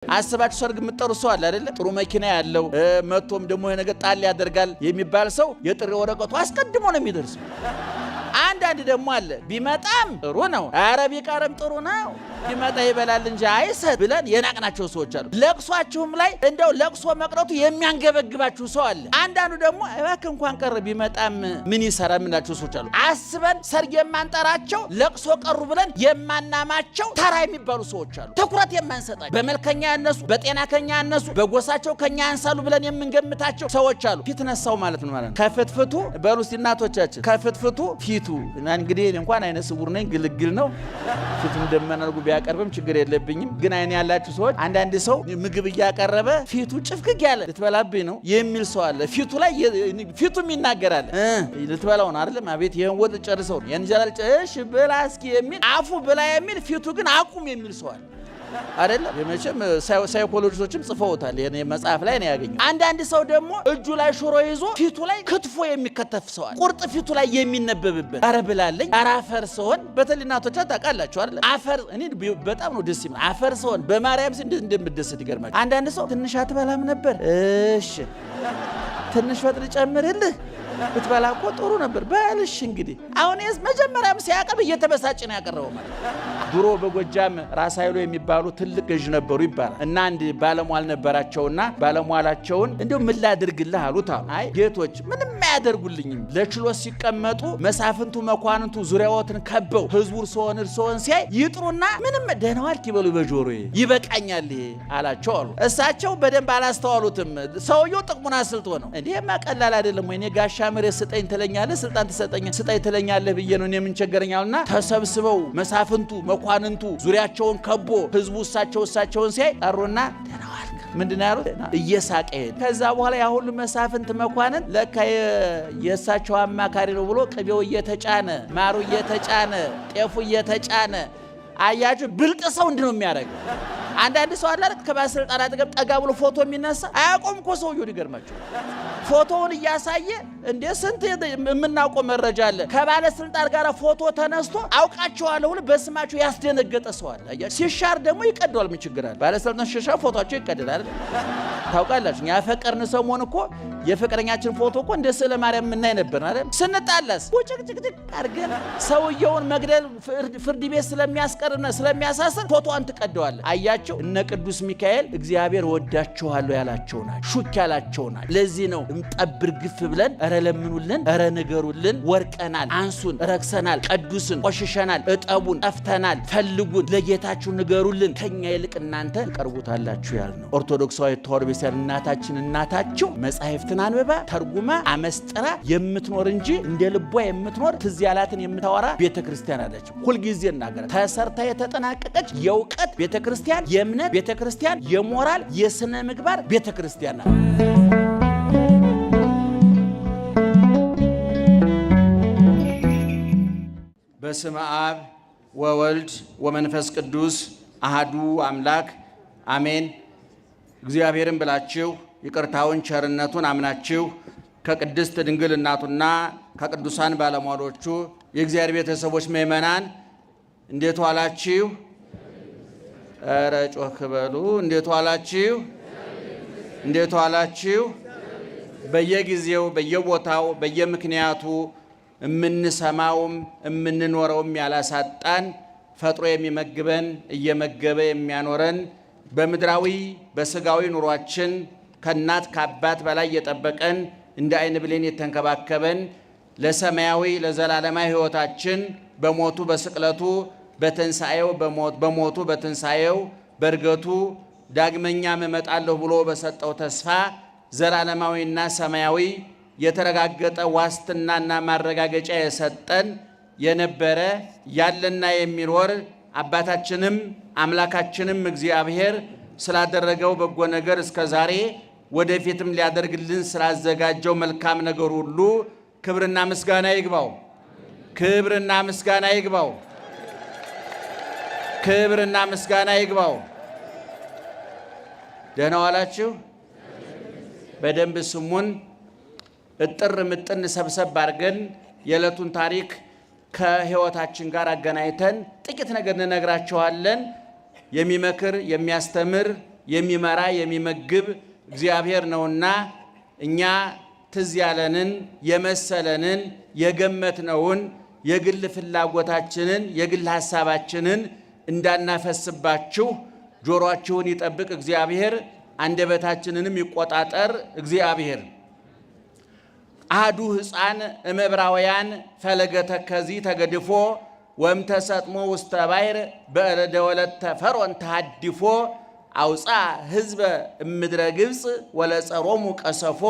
አስባችሁ ሰርግ የምትጠሩ ሰው አለ አይደል? ጥሩ መኪና ያለው መቶም ደግሞ የነገ ጣል ያደርጋል የሚባል ሰው የጥሪ ወረቀቱ አስቀድሞ ነው የሚደርሰው። አንዳንድ ደግሞ አለ ቢመጣም ጥሩ ነው፣ ኧረ ቢቀርም ጥሩ ነው፣ ቢመጣ ይበላል እንጂ አይሰጥ ብለን የናቅናቸው ሰዎች አሉ። ለቅሷችሁም ላይ እንደው ለቅሶ መቅረቱ የሚያንገበግባችሁ ሰው አለ። አንዳንዱ ደግሞ እባክህ እንኳን ቀር ቢመጣም ምን ይሰራ ምናችሁ ሰዎች አሉ። አስበን ሰርግ የማንጠራቸው ለቅሶ ቀሩ ብለን የማናማቸው ተራ የሚባሉ ሰዎች አሉ። ትኩረት የማንሰጣቸው በመልከኛ ያነሱ፣ በጤና ከኛ ያነሱ፣ በጎሳቸው ከኛ ያንሳሉ ብለን የምንገምታቸው ሰዎች አሉ። ፊት ነሳው ማለት ነው ማለት ነው። ከፍትፍቱ በሉስ እናቶቻችን ከፍትፍቱ ፊቱ እና እንግዲህ እንኳን አይነ ስውር ነኝ ግልግል ነው ፊቱን ደመናልጉ ቢያቀርብም ችግር የለብኝም። ግን አይነ ያላችሁ ሰዎች አንዳንድ ሰው ምግብ እያቀረበ ፊቱ ጭፍግግ ያለ ልትበላብኝ ነው የሚል ሰው አለ። ፊቱ ላይ ፊቱም ይናገራል ልትበላው ነው አይደለም አቤት ይሄን ወጥ ጨርሰው የንጀራል ጨሽ ብላ እስኪ የሚል አፉ ብላ የሚል ፊቱ ግን አቁም የሚል ሰው አለ አይደለም። የመቼም ሳይኮሎጂስቶችም ጽፈውታል የኔ መጽሐፍ ላይ ነው ያገኘው። አንዳንድ ሰው ደግሞ እጁ ላይ ሽሮ ይዞ ፊቱ ላይ ክትፎ የሚከተፍ ሰው አለ። ቁርጥ ፊቱ ላይ የሚነበብበት አረ ብላለኝ አረ አፈር ሰውን በተልናቶቻ ታውቃላችሁ አይደል? አፈር እኔ በጣም ነው ደስ ይላል። አፈር ሰውን በማርያም ስም እንደምደሰት ይገርማል። አንዳንድ ሰው ትንሽ አትበላም ነበር እሺ ትንሽ ወጥ ልጨምርልህ ብትበላ እኮ ጥሩ ነበር በልሽ እንግዲህ አሁን መጀመሪያም ሲያቀርብ እየተበሳጨ ነው ያቀረበው ማለት። ድሮ በጎጃም ራስ ኃይሉ የሚባሉ ትልቅ ገዥ ነበሩ ይባላል እና አንድ ባለሟል ነበራቸውና ባለሟላቸውን እንደው ምን ላድርግልህ አሉት። አይ ጌቶች ምንም አያደርጉልኝም። ለችሎት ሲቀመጡ መሳፍንቱ መኳንንቱ ዙሪያዎትን ከበው ህዝቡ እርሶን ሲያይ ይጥሩና ምንም ደህና ዋልክ ይበሉ በጆሮዬ ይበቃኛል ይሄ አላቸው አሉ። እሳቸው በደንብ አላስተዋሉትም። ሰውየው ጥቅሙን አስልቶ ነው እንዴ ማቀላል አይደለም ወይ እኔ ጋሻ መሬት ስጠኝ ትለኛለህ ስልጣን ስጠኝ ትለኛለህ ብዬ ነው እኔ ምን ቸገረኛልና ተሰብስበው መሳፍንቱ መኳንንቱ ዙሪያቸውን ከቦ ህዝቡ እሳቸውን ሲያይ ጠሩና ደህና ዋልክ ምንድነው ያሉት እየሳቀ ሄደ። ከዛ በኋላ ያ ሁሉ መሳፍንት መኳንን ለካ የእሳቸው አማካሪ ነው ብሎ ቅቤው እየተጫነ ማሩ እየተጫነ ጤፉ እየተጫነ አያችሁ ብልጥ ሰው እንድነው የሚያደርገው። አንዳንድ ሰው አለ ከባለስልጣናት አጠገብ ጠጋ ብሎ ፎቶ የሚነሳ አያቆም እኮ ሰውየው ይገርማችሁ። ፎቶውን እያሳየ እንደ ስንት የምናውቀው መረጃ አለ። ከባለስልጣን ጋር ፎቶ ተነስቶ አውቃቸዋለሁ ብሎ በስማቸው ያስደነገጠ ሰው አለ። አያችሁ ሲሻር ደግሞ ይቀደዋል። ምን ችግር አለ? ባለስልጣን ሲሻር ፎቶአቸው ይቀደዳል ታውቃላችሁ። ያፈቀርን ሰሞን እኮ የፍቅረኛችን ፎቶ እኮ እንደ ስለ ማርያም ምናይ ነበር አይደል? ስንጣላስ ወጭቅጭቅጭቅ አድርገን ሰውየውን መግደል ፍርድ ቤት ስለሚያስቀርና ስለሚያሳስር ፎቶዋን ትቀደዋለህ። አያችሁ እነ ቅዱስ ሚካኤል እግዚአብሔር ወዳቸዋለሁ ያላቸው ናቸው፣ ሹክ ያላቸው ናቸው። ለዚህ ነው እንጠብር ግፍ ብለን እረ ለምኑልን እረ ንገሩልን ወርቀናል አንሱን ረክሰናል ቅዱስን ቆሽሸናል እጠቡን ጠፍተናል ፈልጉን ለጌታችሁ ንገሩልን ከኛ ይልቅ እናንተ ቀርቡታላችሁ ያልነው ኦርቶዶክሳዊ ተዋሕዶ ቤተክርስቲያን እናታችሁ መጻሕፍትን አንብባ ተርጉማ አመስጥራ የምትኖር እንጂ እንደ ልቧ የምትኖር ትዝ ያላትን የምታወራ ቤተክርስቲያን አለች። ሁሉ ጊዜ እናገራ ተሰርታ የተጠናቀቀች የእውቀት ቤተክርስቲያን የእምነት ቤተክርስቲያን የሞራል የሥነ ምግባር ቤተክርስቲያን ናት። በስመ አብ ወወልድ ወመንፈስ ቅዱስ አሃዱ አምላክ አሜን። እግዚአብሔርን ብላችሁ ይቅርታውን ቸርነቱን አምናችሁ ከቅድስት ድንግል እናቱና ከቅዱሳን ባለሟሎቹ የእግዚአብሔር ቤተሰቦች ምእመናን እንዴት ዋላችሁ? ኧረ ጮክ በሉ። እንዴት ዋላችሁ? እንዴት ዋላችሁ? በየጊዜው በየቦታው በየምክንያቱ የምንሰማውም የምንኖረውም ያላሳጣን ፈጥሮ የሚመግበን እየመገበ የሚያኖረን በምድራዊ በስጋዊ ኑሯችን ከእናት ከአባት በላይ የጠበቀን እንደ አይን ብሌን የተንከባከበን ለሰማያዊ ለዘላለማዊ ሕይወታችን በሞቱ በስቅለቱ በትንሣኤው በሞቱ በትንሣኤው በእርገቱ ዳግመኛም እመጣለሁ ብሎ በሰጠው ተስፋ ዘላለማዊና ሰማያዊ የተረጋገጠ ዋስትናና ማረጋገጫ የሰጠን የነበረ ያለና የሚኖር አባታችንም አምላካችንም እግዚአብሔር ስላደረገው በጎ ነገር እስከ ዛሬ ወደፊትም ሊያደርግልን ስላዘጋጀው መልካም ነገር ሁሉ ክብርና ምስጋና ይግባው። ክብርና ምስጋና ይግባው። ክብርና ምስጋና ይግባው። ደህና ዋላችሁ? በደንብ ስሙን እጥር ምጥን ሰብሰብ አድርገን የዕለቱን ታሪክ ከህይወታችን ጋር አገናኝተን ጥቂት ነገር እንነግራችኋለን። የሚመክር የሚያስተምር የሚመራ የሚመግብ እግዚአብሔር ነውና እኛ ትዝ ያለንን የመሰለንን የገመትነውን የግል ፍላጎታችንን የግል ሐሳባችንን እንዳናፈስባችሁ ጆሮአችሁን ይጠብቅ እግዚአብሔር፣ አንደበታችንንም ይቆጣጠር እግዚአብሔር። አሐዱ ሕፃን እምዕብራውያን ፈለገ ተከዚ ተገድፎ ወእምተሰጥሞ ውስተ ባሕር በእደ ወለተ ፈርዖን ተሃድፎ አውፃ ሕዝበ እምድረ ግብፅ ወለጸሮሙ ቀሰፎ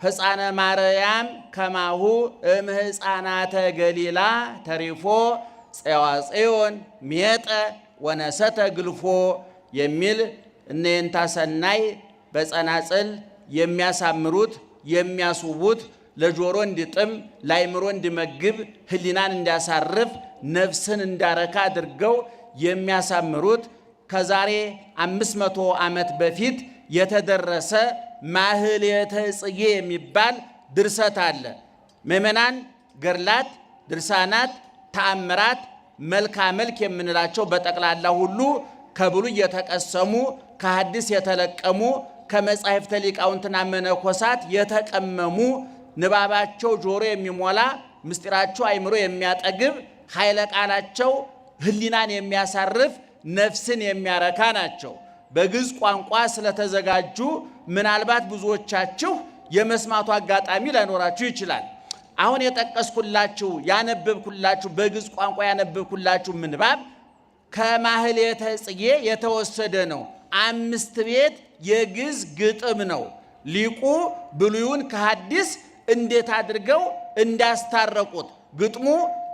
ሕፃነ ማርያም ከማሁ እምሕፃናተ ገሊላ ተሪፎ ፄዋፄዮን ሜጠ ወነሰተ ግልፎ የሚል እነየንታ ሰናይ በጸናጽል የሚያሳምሩት የሚያስውቡት ለጆሮ እንዲጥም ለአእምሮ እንዲመግብ ህሊናን እንዲያሳርፍ ነፍስን እንዳረካ አድርገው የሚያሳምሩት ከዛሬ 500 ዓመት በፊት የተደረሰ ማህሌተ ጽጌ የሚባል ድርሰት አለ። ምእመናን ገድላት፣ ድርሳናት፣ ተአምራት፣ መልካ መልክ የምንላቸው በጠቅላላ ሁሉ ከብሉይ የተቀሰሙ ከሐዲስ የተለቀሙ ከመጻሕፍተ ሊቃውንትና መነኮሳት የተቀመሙ ንባባቸው ጆሮ የሚሞላ ምስጢራቸው አእምሮ የሚያጠግብ ኃይለ ቃላቸው ህሊናን የሚያሳርፍ ነፍስን የሚያረካ ናቸው። በግዕዝ ቋንቋ ስለተዘጋጁ ምናልባት ብዙዎቻችሁ የመስማቱ አጋጣሚ ላይኖራችሁ ይችላል። አሁን የጠቀስኩላችሁ ያነበብኩላችሁ በግዕዝ ቋንቋ ያነበብኩላችሁ ምንባብ ከማህሌተ ጽጌ የተወሰደ ነው። 5 ቤት የግዕዝ ግጥም ነው። ሊቁ ብሉዩን ከሐዲስ እንዴት አድርገው እንዳስታረቁት ግጥሙ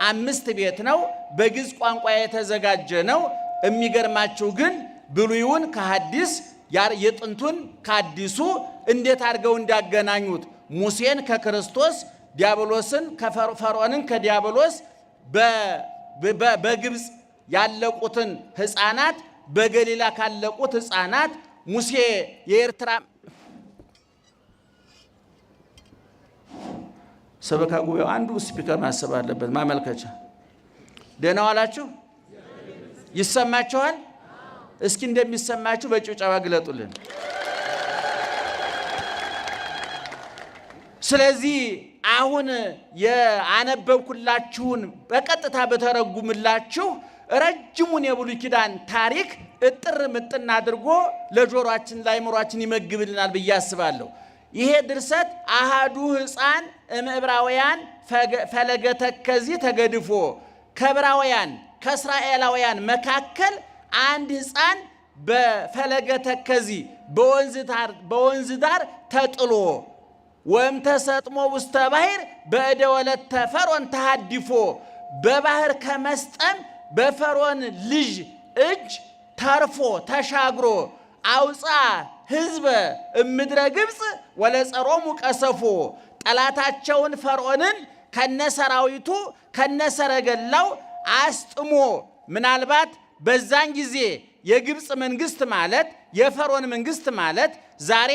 5 ቤት ነው። በግዕዝ ቋንቋ የተዘጋጀ ነው። የሚገርማችሁ ግን ብሉዩን ከሐዲስ የጥንቱን ከአዲሱ እንዴት አድርገው እንዳገናኙት ሙሴን ከክርስቶስ ዲያብሎስን ፈርዖንን ከዲያብሎስ በግብፅ ያለቁትን ሕፃናት በገሊላ ካለቁት ሕፃናት ሙሴ የኤርትራ ሰበካ ጉባኤው አንዱ ስፒከር ማሰብ አለበት። ማመልከቻ ደህና ዋላችሁ? ይሰማችኋል? እስኪ እንደሚሰማችሁ በጭብጨባ ግለጡልን። ስለዚህ አሁን የአነበብኩላችሁን በቀጥታ በተረጉምላችሁ ረጅሙን የብሉይ ኪዳን ታሪክ እጥር ምጥን አድርጎ ለጆሮአችን ለአእምሮአችን ይመግብልናል ብዬ አስባለሁ። ይሄ ድርሰት አሐዱ ሕፃን እምዕብራውያን ፈለገ ተከዚ ተገድፎ ከዕብራውያን ከእስራኤላውያን መካከል አንድ ሕፃን በፈለገ ተከዚ በወንዝ ዳር ተጥሎ ወእምተሰጥሞ ውስተ ባሕር በእደ ወለተ ፈርዖን ተሃድፎ በባህር ከመስጠም በፈርዖን ልጅ እጅ ተርፎ ተሻግሮ አውፃ ሕዝበ እምድረ ግብፅ ወለጸሮሙ ቀሰፎ ጠላታቸውን ፈርዖንን ከነሰራዊቱ ከነሰረገላው አስጥሞ ምናልባት በዛን ጊዜ የግብፅ መንግስት ማለት የፈርዖን መንግስት ማለት ዛሬ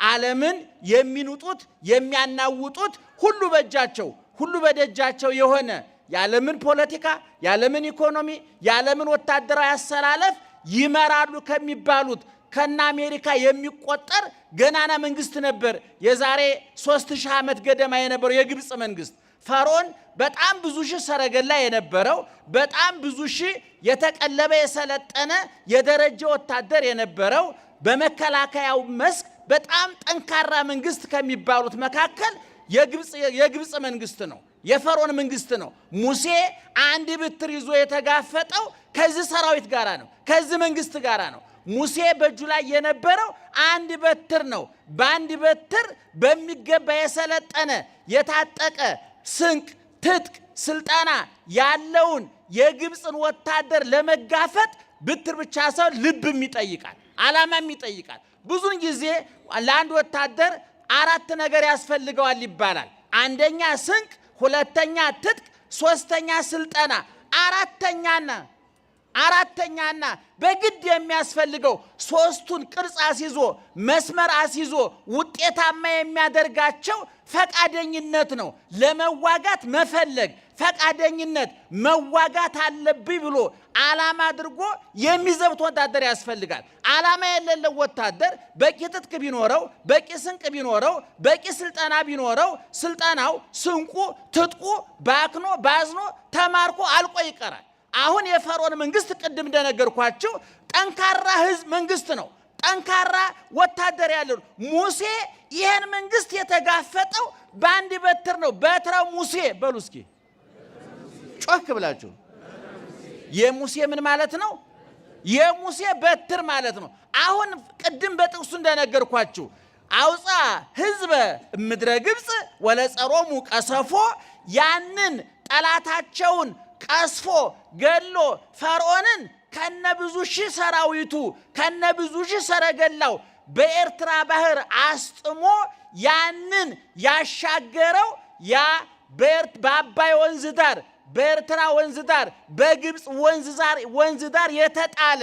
ዓለምን የሚኑጡት የሚያናውጡት ሁሉ በእጃቸው ሁሉ በደጃቸው የሆነ የዓለምን ፖለቲካ የዓለምን ኢኮኖሚ የዓለምን ወታደራዊ አሰላለፍ ይመራሉ ከሚባሉት ከነ አሜሪካ የሚቆጠር ገናና መንግስት ነበር። የዛሬ 3000 ዓመት ገደማ የነበረው የግብፅ መንግስት ፈርዖን በጣም ብዙ ሺህ ሰረገላ የነበረው በጣም ብዙ ሺህ የተቀለበ የሰለጠነ የደረጃ ወታደር የነበረው በመከላከያው መስክ በጣም ጠንካራ መንግስት ከሚባሉት መካከል የግብፅ መንግስት ነው። የፈርዖን መንግስት ነው። ሙሴ አንድ ብትር ይዞ የተጋፈጠው ከዚህ ሰራዊት ጋራ ነው፣ ከዚህ መንግስት ጋራ ነው። ሙሴ በእጁ ላይ የነበረው አንድ በትር ነው። በአንድ በትር በሚገባ የሰለጠነ የታጠቀ ስንቅ፣ ትጥቅ፣ ስልጠና ያለውን የግብፅን ወታደር ለመጋፈጥ ብትር ብቻ ሳይሆን ልብም ይጠይቃል፣ ዓላማም ይጠይቃል። ብዙን ጊዜ ለአንድ ወታደር 4 ነገር ያስፈልገዋል ይባላል። አንደኛ ስንቅ፣ ሁለተኛ ትጥቅ፣ ሶስተኛ ስልጠና፣ አራተኛና በግድ የሚያስፈልገው 3ቱን ቅርጽ አስይዞ መስመር አስይዞ ውጤታማ የሚያደርጋቸው ፈቃደኝነት ነው። ለመዋጋት መፈለግ፣ ፈቃደኝነት መዋጋት አለብኝ ብሎ ዓላማ አድርጎ የሚዘብት ወታደር ያስፈልጋል። ዓላማ የሌለው ወታደር በቂ ትጥቅ ቢኖረው፣ በቂ ስንቅ ቢኖረው፣ በቂ ስልጠና ቢኖረው ስልጠናው፣ ስንቁ፣ ትጥቁ ባክኖ ባዝኖ ተማርኮ አልቆ ይቀራል። አሁን የፈርዖን መንግስት ቅድም እንደነገርኳችሁ ጠንካራ ህዝብ መንግስት ነው። ጠንካራ ወታደር ያለው ሙሴ ይሄን መንግስት የተጋፈጠው በአንድ በትር ነው። በትረ ሙሴ በሉ እስኪ ጮክ ብላችሁ። የሙሴ ምን ማለት ነው? የሙሴ በትር ማለት ነው። አሁን ቅድም በጥቅሱ እንደነገርኳችሁ አውፃ ህዝበ ምድረ ግብፅ ወለጸሮሙ ቀሰፎ፣ ያንን ጠላታቸውን ቀስፎ ገሎ ፈርዖንን ከነብዙ ሺህ ሰራዊቱ ከነብዙ ሺህ ሰረገላው በኤርትራ ባህር አስጥሞ ያንን ያሻገረው ያ በአባይ ወንዝ ዳር፣ በኤርትራ ወንዝ ዳር፣ በግብፅ ወንዝ ዳር የተጣለ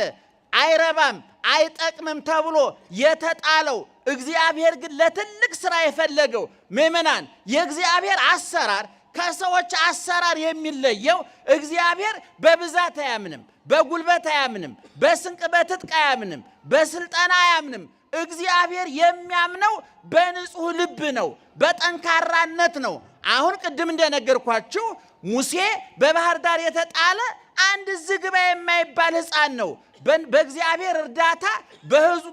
አይረባም አይጠቅምም ተብሎ የተጣለው እግዚአብሔር ግን ለትልቅ ስራ የፈለገው ምእመናን፣ የእግዚአብሔር አሰራር ከሰዎች አሰራር የሚለየው እግዚአብሔር በብዛት አያምንም፣ በጉልበት አያምንም፣ በስንቅ በትጥቅ አያምንም፣ በስልጠና አያምንም። እግዚአብሔር የሚያምነው በንጹህ ልብ ነው፣ በጠንካራነት ነው። አሁን ቅድም እንደነገርኳችሁ ሙሴ በባህር ዳር የተጣለ አንድ ዝግባ የማይባል ሕፃን ነው። በእግዚአብሔር እርዳታ፣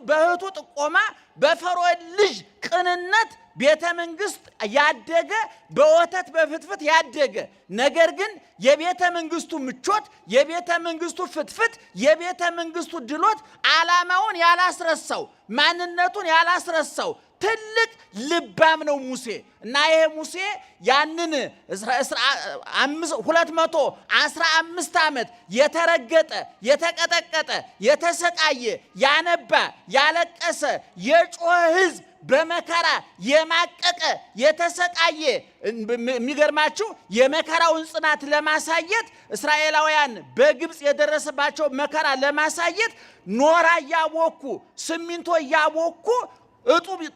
በእህቱ ጥቆማ፣ በፈርዖን ልጅ ቅንነት ቤተ መንግስት ያደገ፣ በወተት በፍትፍት ያደገ፣ ነገር ግን የቤተ መንግስቱ ምቾት፣ የቤተ መንግስቱ ፍትፍት፣ የቤተ መንግስቱ ድሎት ዓላማውን ያላስረሳው፣ ማንነቱን ያላስረሳው ትልቅ ልባም ነው ሙሴ። እና ይሄ ሙሴ ያንን 215 ዓመት የተረገጠ፣ የተቀጠቀጠ፣ የተሰቃየ፣ ያነባ፣ ያለቀሰ፣ የጮኸ ህዝብ በመከራ የማቀቀ የተሰቃየ። የሚገርማችሁ የመከራውን ጽናት ለማሳየት እስራኤላውያን በግብፅ የደረሰባቸው መከራ ለማሳየት ኖራ እያቦኩ ሲሚንቶ እያቦኩ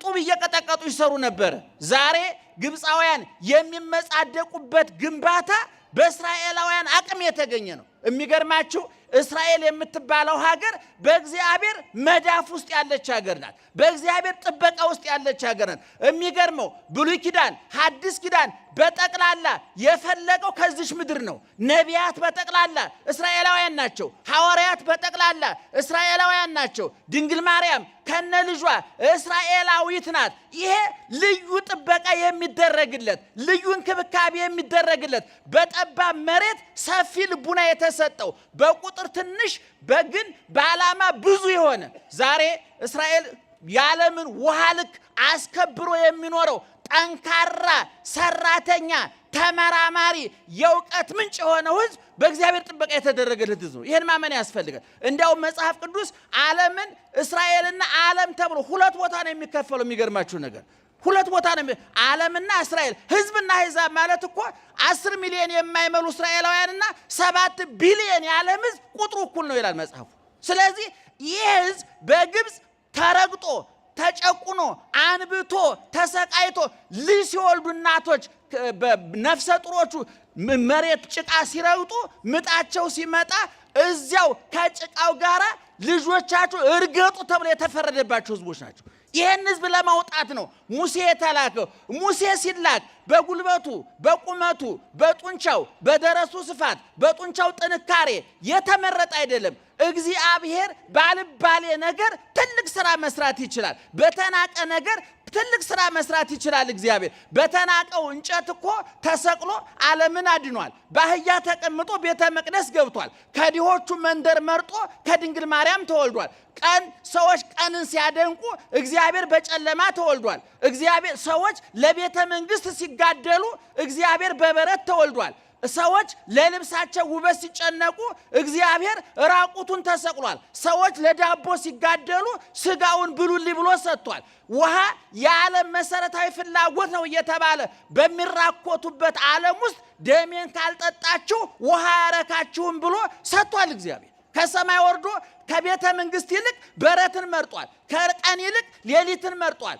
ጡብ እየቀጠቀጡ ይሰሩ ነበር። ዛሬ ግብፃውያን የሚመጻደቁበት ግንባታ በእስራኤላውያን አቅም የተገኘ ነው። የሚገርማችሁ እስራኤል የምትባለው ሀገር በእግዚአብሔር መዳፍ ውስጥ ያለች ሀገር ናት። በእግዚአብሔር ጥበቃ ውስጥ ያለች ሀገር ናት። የሚገርመው ብሉይ ኪዳን ሐዲስ ኪዳን በጠቅላላ የፈለቀው ከዚች ምድር ነው። ነቢያት በጠቅላላ እስራኤላውያን ናቸው። ሐዋርያት በጠቅላላ እስራኤላውያን ናቸው። ድንግል ማርያም ከነ ልጇ እስራኤላዊት ናት። ይሄ ልዩ ጥበቃ የሚደረግለት፣ ልዩ እንክብካቤ የሚደረግለት፣ በጠባብ መሬት ሰፊ ልቡና የተሰጠው፣ በቁጥር ትንሽ በግን በዓላማ ብዙ የሆነ ዛሬ እስራኤል የዓለምን ውሃ ልክ አስከብሮ የሚኖረው ጠንካራ ሰራተኛ፣ ተመራማሪ፣ የእውቀት ምንጭ የሆነው ህዝብ በእግዚአብሔር ጥበቃ የተደረገለት ህዝብ ነው። ይህን ማመን ያስፈልጋል። እንዲያውም መጽሐፍ ቅዱስ ዓለምን እስራኤልና ዓለም ተብሎ ሁለት ቦታ ነው የሚከፈለው። የሚገርማችሁ ነገር ሁለት ቦታ ነው። ዓለምና እስራኤል፣ ህዝብና አሕዛብ ማለት እኮ 10 ሚሊዮን የማይመሉ እስራኤላውያንና 7 ቢሊዮን የዓለም ህዝብ ቁጥሩ እኩል ነው ይላል መጽሐፉ። ስለዚህ ይህ ህዝብ በግብፅ ተረግጦ ተጨቁኖ አንብቶ ተሰቃይቶ ልጅ ሲወልዱ እናቶች ነፍሰ ጡሮቹ መሬት ጭቃ ሲረግጡ ምጣቸው ሲመጣ እዚያው ከጭቃው ጋራ ልጆቻቸው እርገጡ ተብሎ የተፈረደባቸው ህዝቦች ናቸው። ይህን ህዝብ ለማውጣት ነው ሙሴ የተላከው። ሙሴ ሲላክ በጉልበቱ፣ በቁመቱ፣ በጡንቻው፣ በደረሱ ስፋት፣ በጡንቻው ጥንካሬ የተመረጠ አይደለም። እግዚአብሔር ባልባሌ ነገር ትልቅ ስራ መስራት ይችላል። በተናቀ ነገር ትልቅ ስራ መስራት ይችላል። እግዚአብሔር በተናቀው እንጨት እኮ ተሰቅሎ ዓለምን አድኗል። በአህያ ተቀምጦ ቤተ መቅደስ ገብቷል። ከድሆቹ መንደር መርጦ ከድንግል ማርያም ተወልዷል። ሰዎች ቀንን ሲያደንቁ እግዚአብሔር በጨለማ ተወልዷል። እግዚአብሔር ሰዎች ለቤተ መንግስት ሲጋደሉ እግዚአብሔር በበረት ተወልዷል። ሰዎች ለልብሳቸው ውበት ሲጨነቁ እግዚአብሔር ራቁቱን ተሰቅሏል። ሰዎች ለዳቦ ሲጋደሉ ስጋውን ብሉልኝ ብሎ ሰጥቷል። ውሃ የዓለም መሰረታዊ ፍላጎት ነው እየተባለ በሚራኮቱበት ዓለም ውስጥ ደሜን ካልጠጣችሁ ውሃ ያረካችሁም ብሎ ሰጥቷል እግዚአብሔር። ከሰማይ ወርዶ ከቤተ መንግስት ይልቅ በረትን መርጧል። ከቀን ይልቅ ሌሊትን መርጧል።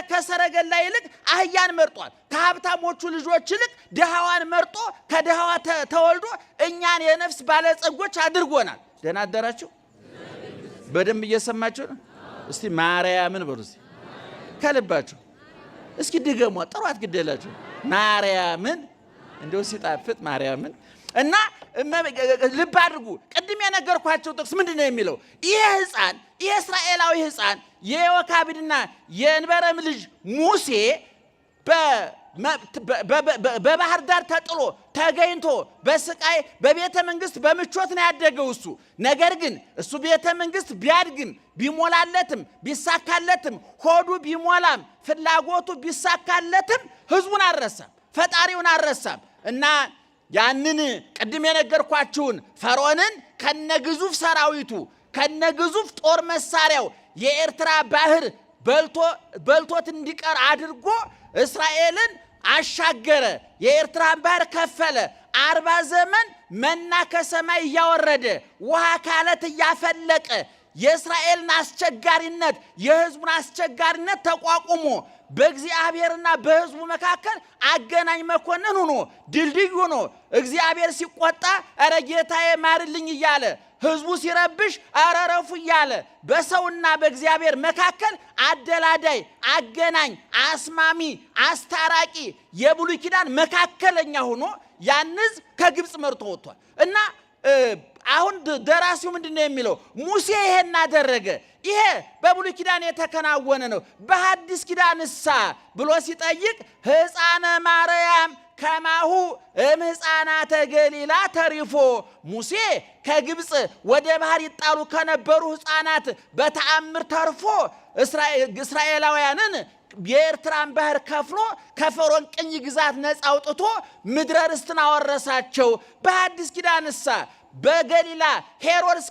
ከሰረገላ ይልቅ አህያን መርጧል። ከሀብታሞቹ ልጆች ይልቅ ድሃዋን መርጦ ከድሃዋ ተወልዶ እኛን የነፍስ ባለጸጎች አድርጎናል። ደህና አደራችሁ? በደንብ እየሰማችሁ ነው? እስቲ ማርያምን በሉ እስቲ ከልባችሁ እስኪ ድገሙ። ጥሯት ግዴላችሁ ማርያምን እንደው ሲጣፍጥ ማርያምን እና ልብ አድርጉ። ቅድም የነገርኳቸው ጥቅስ ምንድነው የሚለው? ይሄ ሕፃን ይሄ እስራኤላዊ ሕፃን የዮካብድና የእንበረም ልጅ ሙሴ በባህር ዳር ተጥሎ ተገኝቶ በስቃይ በቤተ መንግስት በምቾት ነው ያደገው እሱ። ነገር ግን እሱ ቤተ መንግስት ቢያድግም ቢሞላለትም ቢሳካለትም ሆዱ ቢሞላም ፍላጎቱ ቢሳካለትም ህዝቡን አልረሳም፣ ፈጣሪውን አልረሳም። እና ያንን ቅድም የነገርኳችሁን ፈርዖንን ከነግዙፍ ሰራዊቱ ከነግዙፍ ጦር መሳሪያው የኤርትራ ባህር በልቶት እንዲቀር አድርጎ እስራኤልን አሻገረ። የኤርትራን ባህር ከፈለ። 40 ዘመን መና ከሰማይ እያወረደ ውሃ ካለት እያፈለቀ የእስራኤልን አስቸጋሪነት የህዝቡን አስቸጋሪነት ተቋቁሞ በእግዚአብሔርና በህዝቡ መካከል አገናኝ መኮንን ሆኖ ድልድይ ሆኖ እግዚአብሔር ሲቆጣ አረ ጌታዬ ማርልኝ እያለ ህዝቡ ሲረብሽ አረረፉ እያለ በሰውና በእግዚአብሔር መካከል አደላዳይ አገናኝ አስማሚ አስታራቂ የብሉይ ኪዳን መካከለኛ ሆኖ ያን ህዝብ ከግብፅ መርቶ ወጥቷል። እና አሁን ደራሲው ምንድነው የሚለው? ሙሴ ይሄን አደረገ። ይሄ በብሉይ ኪዳን የተከናወነ ነው። በሐዲስ ኪዳንሳ ብሎ ሲጠይቅ ሕፃነ ማርያም ከማሁ ሕፃናተ ገሊላ ተሪፎ ሙሴ ከግብፅ ወደ ባህር ይጣሉ ከነበሩ ሕፃናት በተአምር ተርፎ እስራኤላውያንን የኤርትራን ባህር ከፍሎ ከፈርዖን ቅኝ ግዛት ነፃ አውጥቶ ምድረ ርስትን አወረሳቸው። በሐዲስ ኪዳንሳ በገሊላ ሄሮድስ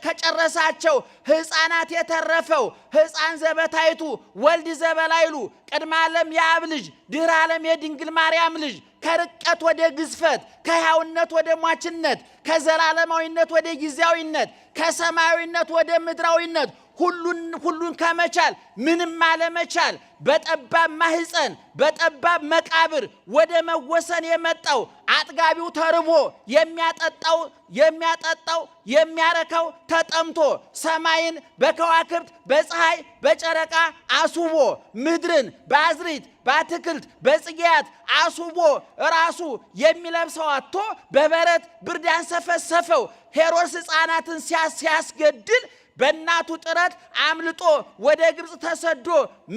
ከጨረሳቸው ሕፃናት የተረፈው ሕፃን ዘበታይቱ ወልድ ዘበላይሉ ቅድመ ዓለም የአብ ልጅ ድኅረ ዓለም የድንግል ማርያም ልጅ ከርቀት ወደ ግዝፈት ከሕያውነት ወደ ሟችነት ከዘላለማዊነት ወደ ጊዜያዊነት ከሰማያዊነት ወደ ምድራዊነት ሁሉን ከመቻል ምንም አለመቻል በጠባብ ማህፀን በጠባብ መቃብር ወደ መወሰን የመጣው አጥጋቢው ተርቦ የሚያጠጣው የሚያረካው ተጠምቶ ሰማይን በከዋክብት በፀሐይ በጨረቃ አስውቦ ምድርን በአዝሪት በአትክልት በጽጌያት አስውቦ ራሱ የሚለብሰው አጥቶ በበረት ብርድ ያንሰፈሰፈው ሄሮድስ ሕፃናትን ሲያስገድል በእናቱ ጥረት አምልጦ ወደ ግብፅ ተሰዶ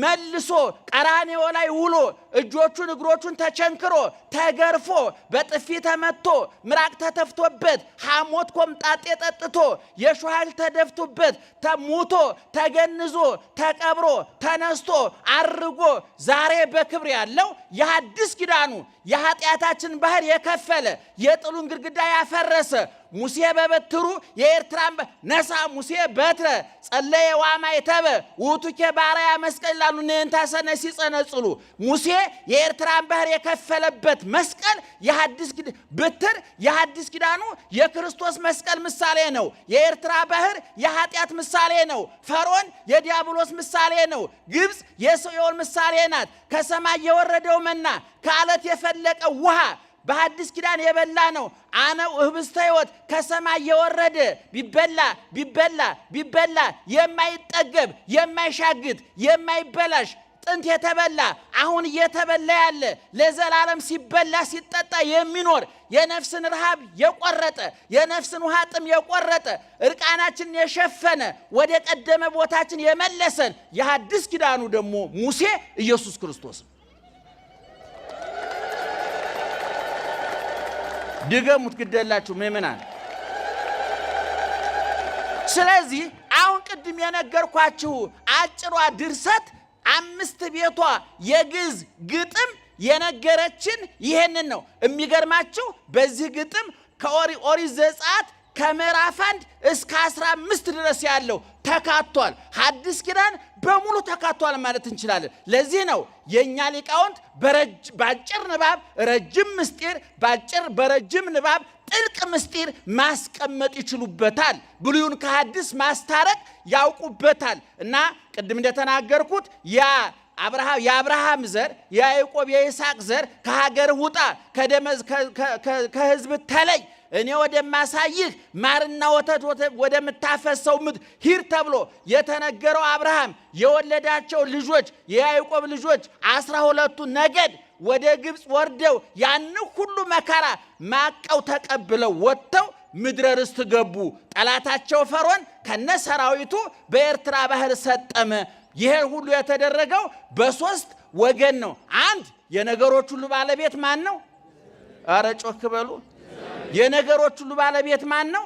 መልሶ ቀራንዮ ላይ ውሎ እጆቹን እግሮቹን ተቸንክሮ ተገርፎ በጥፊ ተመቶ ምራቅ ተተፍቶበት ሐሞት ኮምጣጤ ጠጥቶ የሾሃል ተደፍቶበት ተሙቶ ተገንዞ ተቀብሮ ተነስቶ አርጎ ዛሬ በክብር ያለው የሐዲስ ኪዳኑ የኃጢአታችን ባህር የከፈለ የጥሉን ግድግዳ ያፈረሰ ሙሴ በበትሩ የኤርትራን ነሳ ሙሴ በትረ ጸለየ ዋማይተበ ውቱኬ ባሪያ መስቀል ላሉ ነንታሰነ ሲጸነጽሉ ሙሴ የኤርትራን ባህር የከፈለበት መስቀል የሐዲስ ኪዳን በትር የሐዲስ ኪዳኑ የክርስቶስ መስቀል ምሳሌ ነው። የኤርትራ ባህር የኃጢአት ምሳሌ ነው። ፈርዖን የዲያብሎስ ምሳሌ ነው። ግብፅ የሲኦል ምሳሌ ናት። ከሰማይ የወረደው መና ከአለት የፈለቀው ውሃ በሐዲስ ኪዳን የበላ ነው። አነው ህብስተ ሕይወት ከሰማይ የወረደ ቢበላ የማይጠገብ የማይሻግት የማይበላሽ ጥንት የተበላ አሁን እየተበላ ያለ ለዘላለም ሲበላ ሲጠጣ የሚኖር የነፍስን ረሃብ የቆረጠ የነፍስን ውሃ ጥም የቆረጠ እርቃናችን የሸፈነ ወደ ቀደመ ቦታችን የመለሰን የሐዲስ ኪዳኑ ደግሞ ሙሴ ኢየሱስ ክርስቶስ። ድገሙት ግደላችሁ ምእመናን። ስለዚህ አሁን ቅድም የነገርኳችሁ አጭሯ ድርሰት 5 ቤቷ የግዕዝ ግጥም የነገረችን ይሄንን ነው። የሚገርማችሁ በዚህ ግጥም ከኦሪት ዘጸአት ከምዕራፍ 1 እስከ 15 ድረስ ያለው ተካቷል። ሐዲስ ኪዳን በሙሉ ተካቷል ማለት እንችላለን። ለዚህ ነው የኛ ሊቃውንት ባጭር ንባብ ረጅም ምስጢር፣ በረጅም ንባብ ጥልቅ ምስጢር ማስቀመጥ ይችሉበታል። ብሉይን ከሐዲስ ማስታረቅ ያውቁበታል። እና ቅድም እንደተናገርኩት የአብርሃም ዘር የያዕቆብ የይስሐቅ ዘር ከሀገር ውጣ ከሕዝብ ተለይ እኔ ወደማሳይህ ማርና ወተት ወደምታፈሰው ምድር ሂድ ተብሎ የተነገረው አብርሃም የወለዳቸው ልጆች የያዕቆብ ልጆች 12ቱ ነገድ ወደ ግብፅ ወርደው ያን ሁሉ መከራ ማቀው ተቀብለው ወጥተው ምድረ ርስት ገቡ። ጠላታቸው ፈርዖን ከነሰራዊቱ በኤርትራ ባህር ሰጠመ። ይሄ ሁሉ የተደረገው በሶስት ወገን ነው። አንድ የነገሮች ሁሉ ባለቤት ማን ነው? አረ ጮክ በሉ። የነገሮች ሁሉ ባለቤት ማን ነው?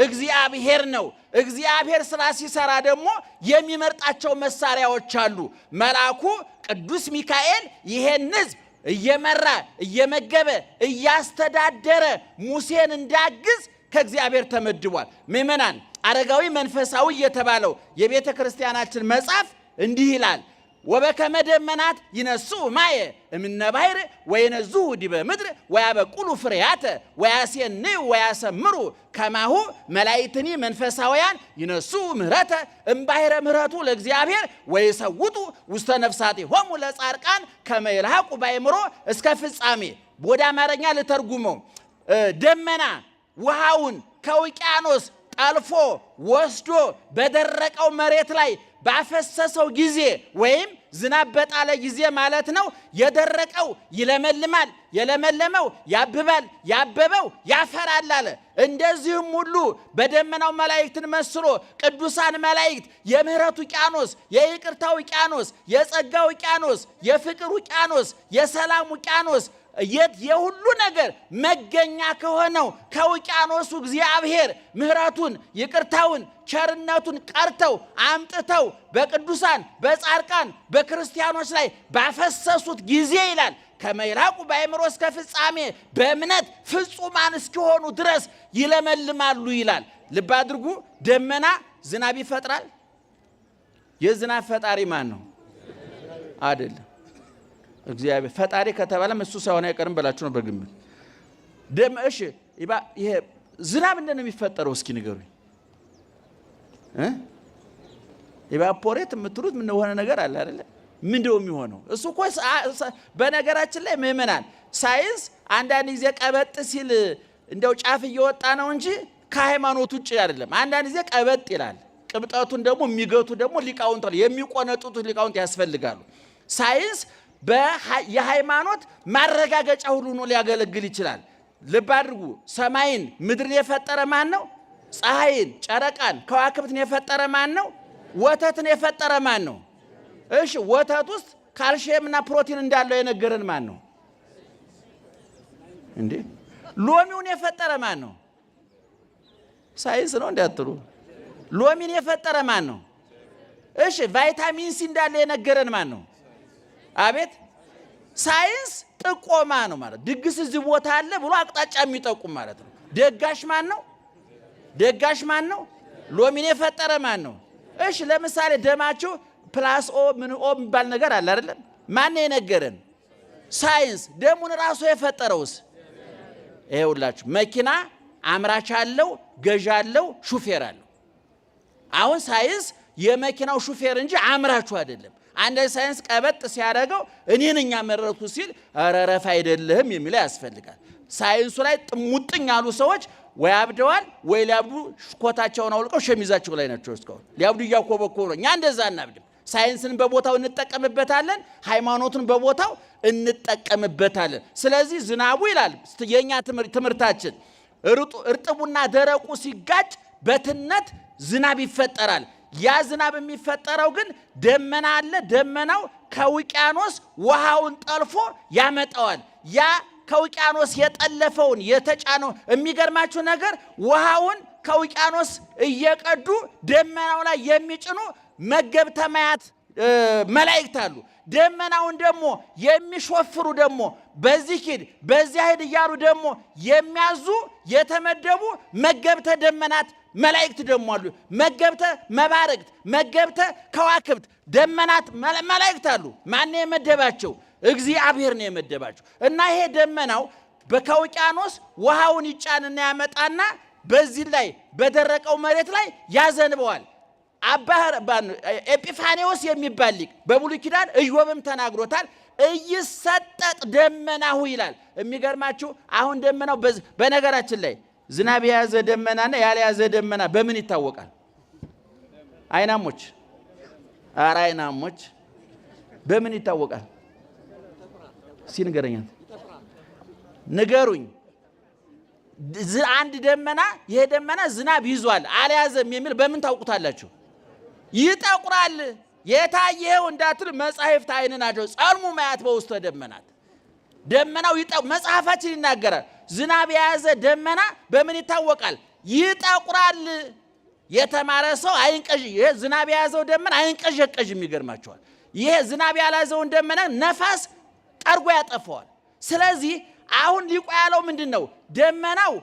እግዚአብሔር ነው። እግዚአብሔር ስራ ሲሰራ ደግሞ የሚመርጣቸው መሳሪያዎች አሉ። መልአኩ ቅዱስ ሚካኤል ይሄን ሕዝብ እየመራ እየመገበ እያስተዳደረ ሙሴን እንዳግዝ ከእግዚአብሔር ተመድቧል። ምእመናን አረጋዊ መንፈሳዊ የተባለው የቤተ ክርስቲያናችን መጽሐፍ እንዲህ ይላል። ወበከመ ደመናት ይነሱ ማየ እምነ ባሕር ወይነዙ ዲበ ምድር ወያበቁሉ ፍሬያተ ወያሴንዩ ወያሰምሩ ከማሁ መላእክትኒ መንፈሳውያን ይነሱ ምህረተ እምባሕረ ምህረቱ ለእግዚአብሔር ወይሰውጡ ውስተ ነፍሳቲሆሙ ለጻድቃን ከመ ይልሐቁ ባእምሮ እስከ ፍጻሜ። ወደ አማርኛ ልተርጉመው። ደመና ውሃውን ከውቅያኖስ ጠልፎ ወስዶ በደረቀው መሬት ላይ ባፈሰሰው ጊዜ ወይም ዝናብ በጣለ ጊዜ ማለት ነው። የደረቀው ይለመልማል፣ የለመለመው ያብባል፣ ያበበው ያፈራል አለ። እንደዚህም ሁሉ በደመናው መላእክትን መስሎ ቅዱሳን መላእክት የምህረት ውቅያኖስ፣ የይቅርታ ውቅያኖስ፣ የጸጋ ውቅያኖስ፣ የፍቅር ውቅያኖስ፣ የሰላም ውቅያኖስ የሁሉ ነገር መገኛ ከሆነው ከውቅያኖሱ እግዚአብሔር ምህረቱን፣ ይቅርታውን፣ ቸርነቱን ቀርተው አምጥተው በቅዱሳን በጻድቃን በክርስቲያኖች ላይ ባፈሰሱት ጊዜ ይላል ከመ ይልሐቁ ባእምሮ እስከ ፍጻሜ በእምነት ፍጹማን እስኪሆኑ ድረስ ይለመልማሉ ይላል። ልብ አድርጉ። ደመና ዝናብ ይፈጥራል። የዝናብ ፈጣሪ ማን ነው? አይደለም እግዚአብሔር። ፈጣሪ ከተባለም እሱ ሳይሆን አይቀርም ብላችሁ ነው በግምት። እሺ ይሄ ዝናብ እንደምን የሚፈጠረው እስኪ ንገሩኝ። ኢቫፖሬት የምትሉት ምን ሆነ ነገር አለ አይደለ? ምንድነው የሚሆነው? እሱ እኮ በነገራችን ላይ ምእመናን ሳይንስ አንዳንድ ጊዜ ቀበጥ ሲል እንደው ጫፍ እየወጣ ነው እንጂ ከሃይማኖት ውጭ አይደለም። አንዳንድ ጊዜ ቀበጥ ይላል። ቅብጠቱን ደግሞ የሚገቱ ደግሞ ሊቃውንት የሚቆነጡት ሊቃውንት ያስፈልጋሉ። ሳይንስ የሃይማኖት ማረጋገጫ ሁሉ ነው ሊያገለግል ይችላል። ልብ አድርጉ። ሰማይን ምድርን የፈጠረ ማን ነው? ፀሐይን፣ ጨረቃን፣ ከዋክብትን የፈጠረ ማን ነው? ወተትን የፈጠረ ማን ነው? እሺ ወተት ውስጥ ካልሲየምና ፕሮቲን እንዳለው የነገረን ማን ነው እንዴ? ሎሚውን የፈጠረ ማን ነው? ሳይንስ ነው እንዳትሉ። ሎሚን የፈጠረ ማን ነው? እሺ ቫይታሚን ሲ እንዳለ የነገረን ማን ነው? አቤት ሳይንስ ጥቆማ ነው ማለት። ድግስ እዚህ ቦታ አለ ብሎ አቅጣጫ የሚጠቁም ማለት ነው። ደጋሽ ማን ነው? ደጋሽ ማን ነው? ሎሚን የፈጠረ ማን ነው? እሺ ለምሳሌ ደማችሁ ፕላስ ኦ ምን ኦ የሚባል ነገር አለ አይደለም? ማን የነገረን? ሳይንስ። ደሙን ራሱ የፈጠረውስ? ይኸውላችሁ መኪና አምራች አለው፣ ገዥ አለው፣ ሹፌር አለው። አሁን ሳይንስ የመኪናው ሹፌር እንጂ አምራቹ አይደለም። አንድ ሳይንስ ቀበጥ ሲያደርገው እኔ ነኝ ያመረኩ ሲል አረረፍ አይደለም የሚለው ያስፈልጋል። ሳይንሱ ላይ ጥሙጥኝ ያሉ ሰዎች ወይ አብደዋል ወይ ሊያብዱ ኮታቸውን አውልቀው ሸሚዛቸው ላይ ናቸው። እስካሁን ሊያብዱ እያኮበኮቡ ነው። እኛ እንደዛ እናብድም። ሳይንስን በቦታው እንጠቀምበታለን፣ ሃይማኖትን በቦታው እንጠቀምበታለን። ስለዚህ ዝናቡ ይላል የኛ ትምህርታችን እርጥቡና ደረቁ ሲጋጭ በትነት ዝናብ ይፈጠራል። ያ ዝናብ የሚፈጠረው ግን ደመና አለ። ደመናው ከውቅያኖስ ውሃውን ጠልፎ ያመጣዋል። ያ ከውቅያኖስ የጠለፈውን የተጫነው የሚገርማችሁ ነገር ውሃውን ከውቅያኖስ እየቀዱ ደመናው ላይ የሚጭኑ መገብተ ማያት መላእክት አሉ። ደመናውን ደግሞ የሚሾፍሩ ደግሞ በዚህ ሂድ በዚያ ሂድ እያሉ ደግሞ የሚያዙ የተመደቡ መገብተ ደመናት መላእክት ደግሞ አሉ። መገብተ መባረቅት፣ መገብተ ከዋክብት ደመናት መላእክት አሉ። ማን የመደባቸው? እግዚአብሔር ነው የመደባቸው። እና ይሄ ደመናው ከውቅያኖስ ውሃውን ይጫንና ያመጣና በዚህ ላይ በደረቀው መሬት ላይ ያዘንበዋል። ኤጲፋኔዎስ የሚባል ሊቅ በብሉይ ኪዳን ኢዮብም ተናግሮታል። እይሰጠጥ ደመናሁ ይላል። የሚገርማችሁ አሁን ደመናው በነገራችን ላይ ዝናብ የያዘ ደመናና ያልያዘ ደመና በምን ይታወቃል? አይናሞች፣ ኧረ አይናሞች በምን ይታወቃል? ሲንገረኛት ንገሩኝ። አንድ ደመና ይሄ ደመና ዝናብ ይዟል አልያዘም የሚል በምን ታውቁታላችሁ? ይጠቁራል። የታየው እንዳትል መጻሕፍት አይን ናቸው። ጸልሙ ማያት በውስተ ደመናት ደመናው መጽሐፋችን ይናገራል። ዝናብ የያዘ ደመና በምን ይታወቃል? ይጠቁራል። የተማረ ሰው አይንቀዥ። ይሄ ዝናብ የያዘው ደመና አይንቀዥቀዥም። ይገርማቸዋል። ይሄ ዝናብ ያላዘውን ደመና ነፋስ ጠርጎ ያጠፋዋል። ስለዚህ አሁን ሊቁ ያለው ምንድን ነው? ደመናው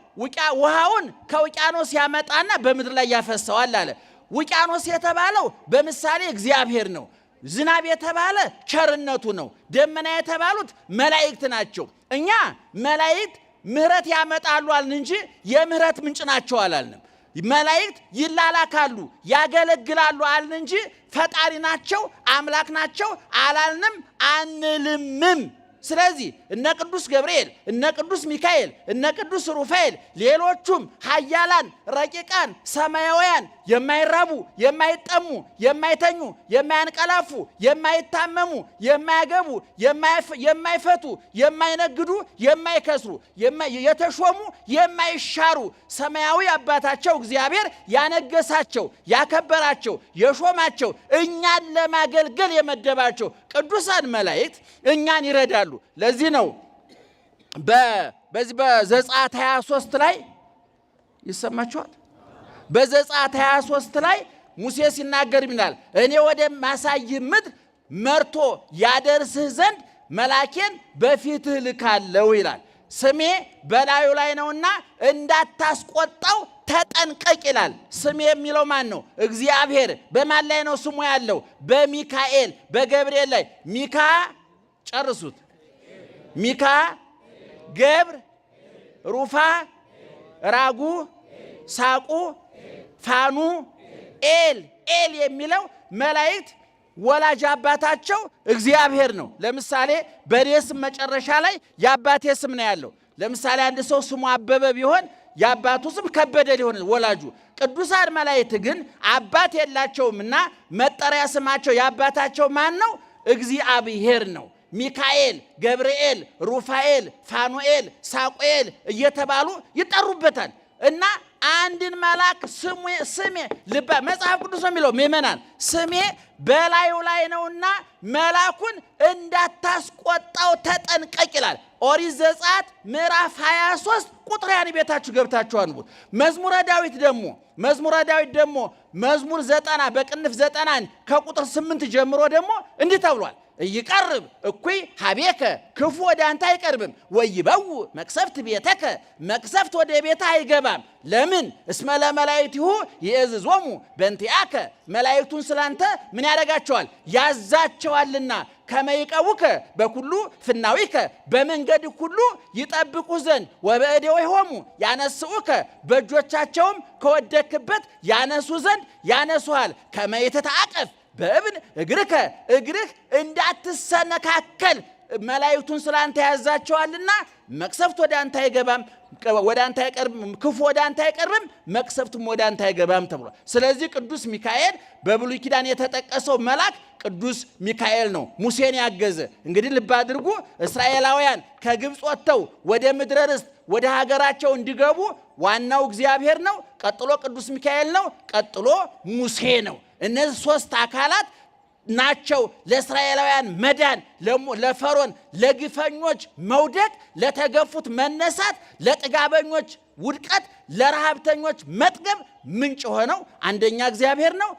ውሃውን ከውቅያኖስ ያመጣና በምድር ላይ ያፈሰዋል አለ። ውቅያኖስ የተባለው በምሳሌ እግዚአብሔር ነው። ዝናብ የተባለ ቸርነቱ ነው። ደመና የተባሉት መላእክት ናቸው። እኛ መላእክት ምህረት ያመጣሉ አልን እንጂ የምህረት ምንጭ ናቸው አላልንም። መላእክት ይላላካሉ፣ ያገለግላሉ አልን እንጂ ፈጣሪ ናቸው፣ አምላክ ናቸው አላልንም አንልምም። ስለዚህ እነ ቅዱስ ገብርኤል፣ እነ ቅዱስ ሚካኤል፣ እነ ቅዱስ ሩፋኤል ሌሎቹም ኃያላን ረቂቃን ሰማያውያን የማይራቡ የማይጠሙ የማይተኙ የማያንቀላፉ የማይታመሙ የማያገቡ የማይፈቱ የማይነግዱ የማይከስሩ የተሾሙ የማይሻሩ ሰማያዊ አባታቸው እግዚአብሔር ያነገሳቸው ያከበራቸው የሾማቸው እኛን ለማገልገል የመደባቸው ቅዱሳን መላእክት እኛን ይረዳሉ። ለዚህ ነው በዚህ በዘጸአት 23 ላይ ይሰማችኋል። በዘጸአት 23 ላይ ሙሴ ሲናገር ይላል እኔ ወደ ማሳይህ ምድር መርቶ ያደርስህ ዘንድ መላኬን በፊትህ ልካለሁ ይላል። ስሜ በላዩ ላይ ነውና እንዳታስቆጣው ተጠንቀቅ ይላል። ስሜ የሚለው ማን ነው? እግዚአብሔር። በማን ላይ ነው ስሙ ያለው? በሚካኤል በገብርኤል ላይ። ሚካ ጨርሱት። ሚካ፣ ገብር፣ ሩፋ፣ ራጉ፣ ሳቁ፣ ፋኑ፣ ኤል የሚለው መላእክት ወላጅ አባታቸው እግዚአብሔር ነው። ለምሳሌ በኔ ስም መጨረሻ ላይ የአባቴ ስም ነው ያለው። ለምሳሌ አንድ ሰው ስሙ አበበ ቢሆን የአባቱ ስም ከበደ ሊሆን ወላጁ። ቅዱሳን መላእክት ግን አባት የላቸውምና መጠሪያ ስማቸው የአባታቸው ማን ነው? እግዚአብሔር ነው። ሚካኤል፣ ገብርኤል፣ ሩፋኤል፣ ፋኑኤል፣ ሳቁኤል እየተባሉ ይጠሩበታል። እና አንድን መልአክ ስሜ ልባ መጽሐፍ ቅዱስ ነው የሚለው ምእመናን ስሜ በላዩ ላይ ነውና መልአኩን እንዳታስቆጣው ተጠንቀቅ ይላል። ኦሪት ዘጸአት ምዕራፍ 23 ቁጥር ያን ቤታችሁ ገብታችሁ አንቡት። መዝሙረ ዳዊት ደግሞ መዝሙር 90 በቅንፍ 90 ከቁጥር 8 ጀምሮ ደግሞ እንዲህ ተብሏል። ይቀርብ እኩይ ሀቤከ ክፉ ወደ አንተ አይቀርብም፣ ወይበው መቅሰፍት ቤተከ መቅሰፍት ወደ ቤተ አይገባም። ለምን? እስመ ለመላእክቲሁ ይእዝዞሙ በእንቲአከ መላእክቱን ስላንተ ምን ያደርጋቸዋል? ያዛቸዋልና። ከመይቀቡከ በኩሉ ፍናዊከ በመንገድ ሁሉ ይጠብቁ ዘንድ ወበእዴሆሙ ያነስኡከ በእጆቻቸውም ከወደክበት ያነሱ ዘንድ ያነሱሃል። ከመይተታቀፍ በእብን እግርህ እንዳትሰነካከል መላእክቱን ስላንተ ያዛቸዋልና መቅሰፍት ወደ አንተ አይገባም፣ ወደ አንተ አይቀርብም፣ ክፉ ወደ አንተ አይቀርብም፣ መቅሰፍትም ወደ አንተ አይገባም ተብሏል። ስለዚህ ቅዱስ ሚካኤል በብሉይ ኪዳን የተጠቀሰው መልአክ ቅዱስ ሚካኤል ነው፣ ሙሴን ያገዘ። እንግዲህ ልብ አድርጉ፣ እስራኤላውያን ከግብፅ ወጥተው ወደ ምድረ ርስት ወደ ሀገራቸው እንዲገቡ ዋናው እግዚአብሔር ነው፣ ቀጥሎ ቅዱስ ሚካኤል ነው፣ ቀጥሎ ሙሴ ነው። እነዚህ ሶስት አካላት ናቸው ለእስራኤላውያን መዳን፣ ለፈርዖን ለግፈኞች መውደቅ፣ ለተገፉት መነሳት፣ ለጥጋበኞች ውድቀት ለረሃብተኞች መጥገብ ምንጭ ሆነው አንደኛ እግዚአብሔር ነው፣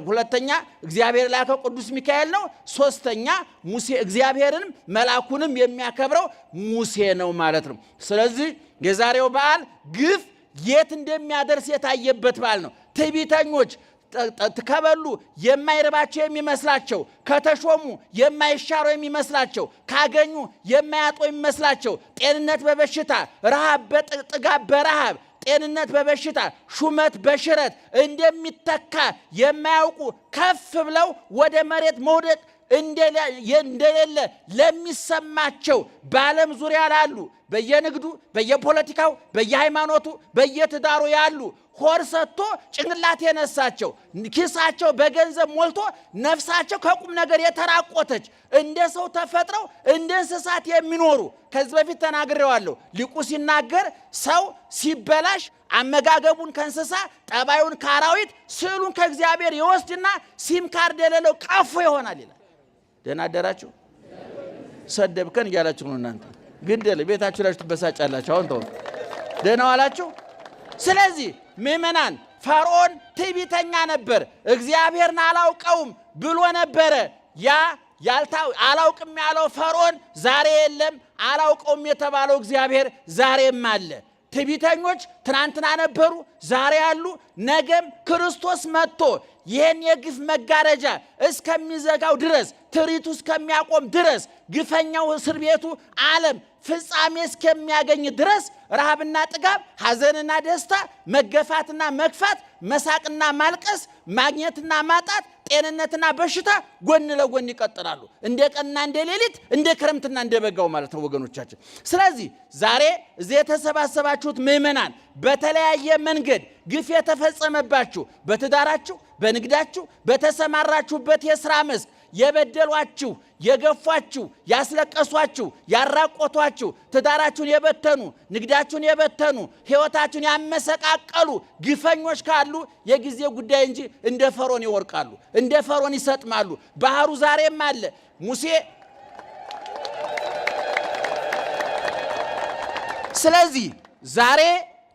ሁለተኛ እግዚአብሔር ላከው ቅዱስ ሚካኤል ነው፣ ሶስተኛ ሙሴ እግዚአብሔርንም መልአኩንም የሚያከብረው ሙሴ ነው ማለት ነው። ስለዚህ የዛሬው በዓል ግፍ የት እንደሚያደርስ የታየበት በዓል ነው። ትዕቢተኞች ከበሉ የማይረባቸው የሚመስላቸው፣ ከተሾሙ የማይሻሩ የሚመስላቸው፣ ካገኙ የማያጡ የሚመስላቸው፣ ጤንነት በበሽታ ረሃብ በጥጋብ በረሃብ ጤንነት በበሽታ ሹመት በሽረት እንደሚተካ የማያውቁ ከፍ ብለው ወደ መሬት መውደቅ እንደሌለ ለሚሰማቸው በዓለም ዙሪያ ላሉ በየንግዱ በየፖለቲካው በየሃይማኖቱ በየትዳሩ ያሉ ሆር ሰጥቶ ጭንቅላት የነሳቸው ኪሳቸው በገንዘብ ሞልቶ ነፍሳቸው ከቁም ነገር የተራቆተች እንደ ሰው ተፈጥረው እንደ እንስሳት የሚኖሩ ከዚህ በፊት ተናግሬዋለሁ። ሊቁ ሲናገር ሰው ሲበላሽ አመጋገቡን ከእንስሳ ጠባዩን ከአራዊት ስዕሉን ከእግዚአብሔር ይወስድና ሲም ካርድ የሌለው ቀፎ ይሆናል ይላል። ደህና አደራችሁ። ሰደብከን እያላችሁ ነው እናንተ ግደል ቤታችሁ ላይ ትበሳጫላችሁ። አሁን ተው ደህና ዋላችሁ። ስለዚህ ምእመናን ፈርዖን ትዕቢተኛ ነበር። እግዚአብሔርን አላውቀውም ብሎ ነበረ። ያ አላውቅም ያለው ፈርዖን ዛሬ የለም። አላውቀውም የተባለው እግዚአብሔር ዛሬም አለ። ትዕቢተኞች ትናንትና ነበሩ፣ ዛሬ አሉ፣ ነገም ክርስቶስ መጥቶ ይህን የግፍ መጋረጃ እስከሚዘጋው ድረስ ትርኢቱ እስከሚያቆም ድረስ ግፈኛው እስር ቤቱ ዓለም ፍጻሜ እስከሚያገኝ ድረስ ረሃብና ጥጋብ፣ ሐዘንና ደስታ፣ መገፋትና መግፋት፣ መሳቅና ማልቀስ፣ ማግኘትና ማጣት፣ ጤንነትና በሽታ ጎን ለጎን ይቀጥላሉ። እንደ ቀንና እንደ ሌሊት፣ እንደ ክረምትና እንደ በጋው ማለት ነው ወገኖቻችን። ስለዚህ ዛሬ እዚህ የተሰባሰባችሁት ምእመናን በተለያየ መንገድ ግፍ የተፈጸመባችሁ በትዳራችሁ፣ በንግዳችሁ፣ በተሰማራችሁበት የሥራ መስክ የበደሏችሁ፣ የገፏችሁ፣ ያስለቀሷችሁ፣ ያራቆቷችሁ፣ ትዳራችሁን የበተኑ፣ ንግዳችሁን የበተኑ፣ ሕይወታችሁን ያመሰቃቀሉ ግፈኞች ካሉ የጊዜ ጉዳይ እንጂ እንደ ፈርዖን ይወርቃሉ፣ እንደ ፈርዖን ይሰጥማሉ። ባህሩ ዛሬም አለ። ሙሴ ስለዚህ ዛሬ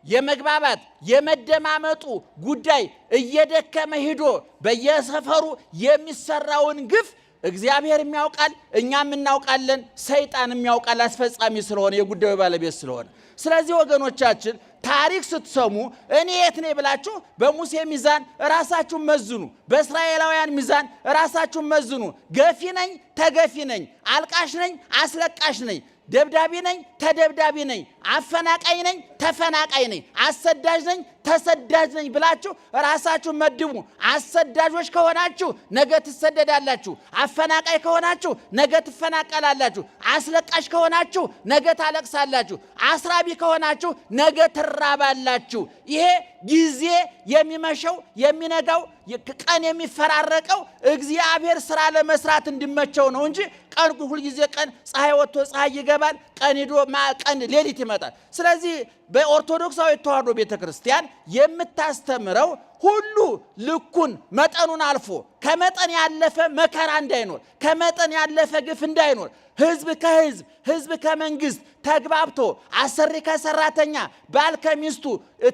የመግባባት የመደማመጡ ጉዳይ እየደከመ ሄዶ በየሰፈሩ የሚሰራውን ግፍ እግዚአብሔር የሚያውቃል፣ እኛም እናውቃለን፣ ሰይጣን የሚያውቃል፣ አስፈጻሚ ስለሆነ የጉዳዩ ባለቤት ስለሆነ። ስለዚህ ወገኖቻችን ታሪክ ስትሰሙ እኔ የት ነኝ ብላችሁ በሙሴ ሚዛን ራሳችሁን መዝኑ፣ በእስራኤላውያን ሚዛን ራሳችሁን መዝኑ። ገፊ ነኝ፣ ተገፊ ነኝ፣ አልቃሽ ነኝ፣ አስለቃሽ ነኝ፣ ደብዳቢ ነኝ፣ ተደብዳቢ ነኝ፣ አፈናቃይ ነኝ፣ ተፈናቃይ ነኝ፣ አሰዳጅ ነኝ፣ ተሰዳጅ ነኝ ብላችሁ ራሳችሁ መድቡ። አሰዳጆች ከሆናችሁ ነገ ትሰደዳላችሁ። አፈናቃይ ከሆናችሁ ነገ ትፈናቀላላችሁ። አስለቃሽ ከሆናችሁ ነገ ታለቅሳላችሁ። አስራቢ ከሆናችሁ ነገ ትራባላችሁ። ይሄ ጊዜ የሚመሸው የሚነጋው ቀን የሚፈራረቀው እግዚአብሔር ስራ ለመስራት እንዲመቸው ነው እንጂ ቀን ሁልጊዜ ቀን ፀሐይ ወጥቶ ፀሐይ ይገባል፣ ቀን ሄዶ ቀን ሌሊት ይመጣል። ስለዚህ በኦርቶዶክሳዊ ተዋሕዶ ቤተክርስቲያን የምታስተምረው ሁሉ ልኩን መጠኑን አልፎ ከመጠን ያለፈ መከራ እንዳይኖር፣ ከመጠን ያለፈ ግፍ እንዳይኖር፣ ህዝብ ከህዝብ ህዝብ ከመንግስት ተግባብቶ አሰሪ ከሰራተኛ ባል ከሚስቱ